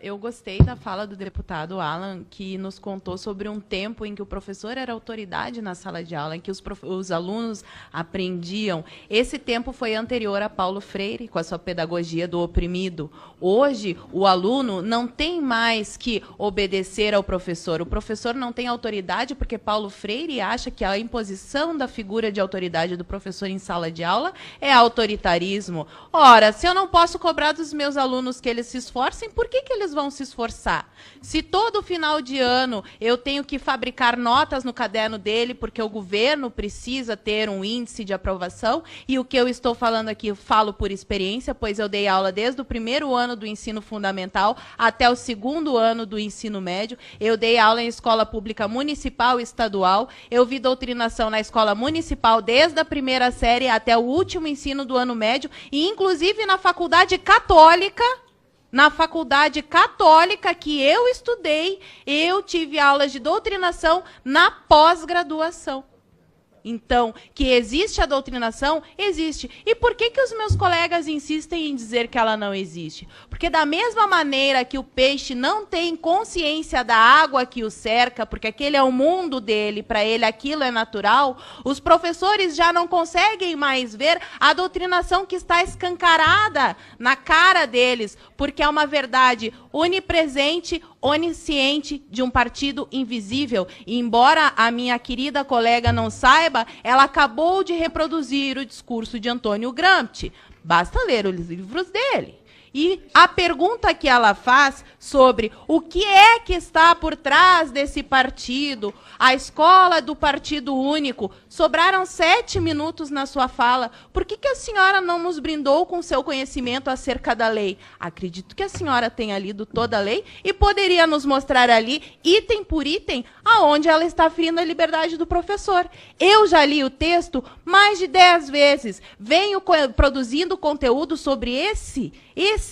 Eu gostei da fala do deputado Alan, que nos contou sobre um tempo em que o professor era autoridade na sala de aula, em que os alunos aprendiam. Esse tempo foi anterior a Paulo Freire, com a sua pedagogia do oprimido. Hoje, o aluno não tem mais que obedecer ao professor. O professor não tem autoridade porque Paulo Freire acha que a imposição da figura de autoridade do professor em sala de aula é autoritarismo. Ora, se eu não posso cobrar dos meus alunos que eles se esforcem, por que eles vão se esforçar? Se todo final de ano eu tenho que fabricar notas no caderno dele, porque o governo precisa ter um índice de aprovação, e o que eu estou falando aqui eu falo por experiência, pois eu dei aula desde o primeiro ano do ensino fundamental até o segundo ano do ensino médio. Eu dei aula em escola pública municipal e estadual. Eu vi doutrinação na escola municipal desde a primeira série até o último ensino do ano médio, e inclusive na faculdade católica. Na faculdade católica que eu estudei, eu tive aulas de doutrinação na pós-graduação. Então, que existe a doutrinação, existe. E por que os meus colegas insistem em dizer que ela não existe? Porque da mesma maneira que o peixe não tem consciência da água que o cerca, porque aquele é o mundo dele, para ele aquilo é natural, os professores já não conseguem mais ver a doutrinação que está escancarada na cara deles, porque é uma verdade onipresente, onisciente de um partido invisível. E embora a minha querida colega não saiba, ela acabou de reproduzir o discurso de Antônio Gramsci. Basta ler os livros dele. E a pergunta que ela faz sobre o que é que está por trás desse partido, a escola do Partido Único, sobraram 7 minutos na sua fala. Por que a senhora não nos brindou com seu conhecimento acerca da lei? Acredito que a senhora tenha lido toda a lei e poderia nos mostrar ali, item por item, aonde ela está ferindo a liberdade do professor. Eu já li o texto mais de 10 vezes. Venho produzindo conteúdo sobre esse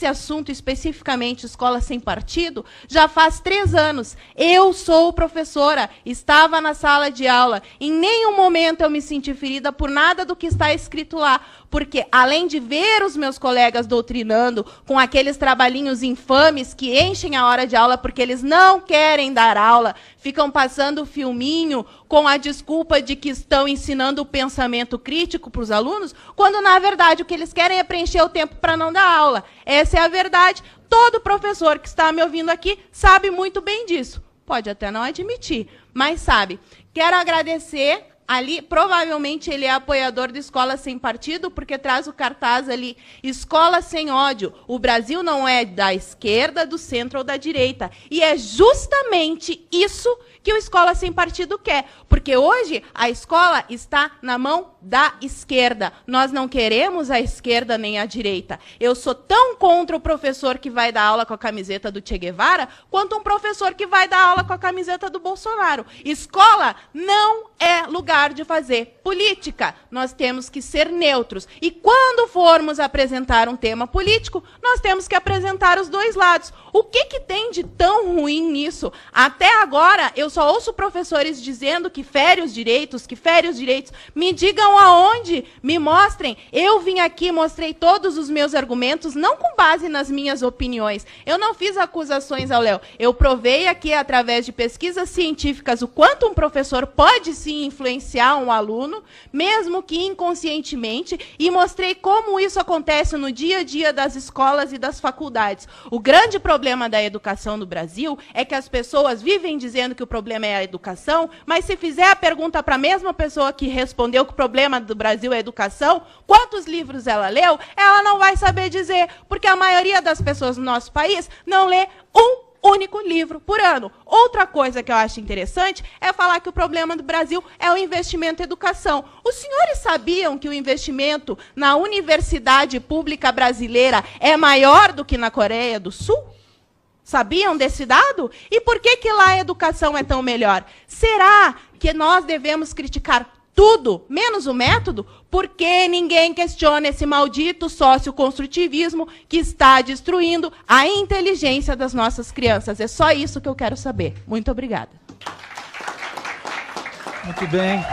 assunto especificamente, escola sem partido, já faz 3 anos. Eu sou professora, estava na sala de aula. Em nenhum momento eu me senti ferida por nada do que está escrito lá. Porque, além de ver os meus colegas doutrinando com aqueles trabalhinhos infames que enchem a hora de aula porque eles não querem dar aula, ficam passando filminho com a desculpa de que estão ensinando o pensamento crítico para os alunos, quando, na verdade, o que eles querem é preencher o tempo para não dar aula. Essa é a verdade. Todo professor que está me ouvindo aqui sabe muito bem disso. Pode até não admitir, mas sabe. Quero agradecer. Ali, provavelmente, ele é apoiador de Escola Sem Partido, porque traz o cartaz ali, Escola Sem Ódio. O Brasil não é da esquerda, do centro ou da direita. E é justamente isso que o Escola Sem Partido quer. Porque hoje a escola está na mão da esquerda. Nós não queremos a esquerda nem a direita. Eu sou tão contra o professor que vai dar aula com a camiseta do Che Guevara, quanto um professor que vai dar aula com a camiseta do Bolsonaro. Escola não é lugar de fazer política. Nós temos que ser neutros. E quando formos apresentar um tema político, nós temos que apresentar os dois lados. O que tem de tão ruim nisso? Até agora, eu só ouço professores dizendo que fere os direitos, que fere os direitos. Me digam aonde, me mostrem. Eu vim aqui, mostrei todos os meus argumentos, não com base nas minhas opiniões. Eu não fiz acusações ao Léo. Eu provei aqui, através de pesquisas científicas, o quanto um professor pode sim influenciar um aluno, mesmo que inconscientemente, e mostrei como isso acontece no dia a dia das escolas e das faculdades. O grande problema da educação no Brasil é que as pessoas vivem dizendo que o problema é a educação, mas se fizer a pergunta para a mesma pessoa que respondeu que o problema do Brasil é a educação, quantos livros ela leu, ela não vai saber dizer, porque a maioria das pessoas no nosso país não lê um único livro por ano. Outra coisa que eu acho interessante é falar que o problema do Brasil é o investimento em educação. Os senhores sabiam que o investimento na universidade pública brasileira é maior do que na Coreia do Sul? Sabiam desse dado? E por que lá a educação é tão melhor? Será que nós devemos criticar tudo, menos o método? Porque ninguém questiona esse maldito socioconstrutivismo que está destruindo a inteligência das nossas crianças. É só isso que eu quero saber. Muito obrigada. Muito bem.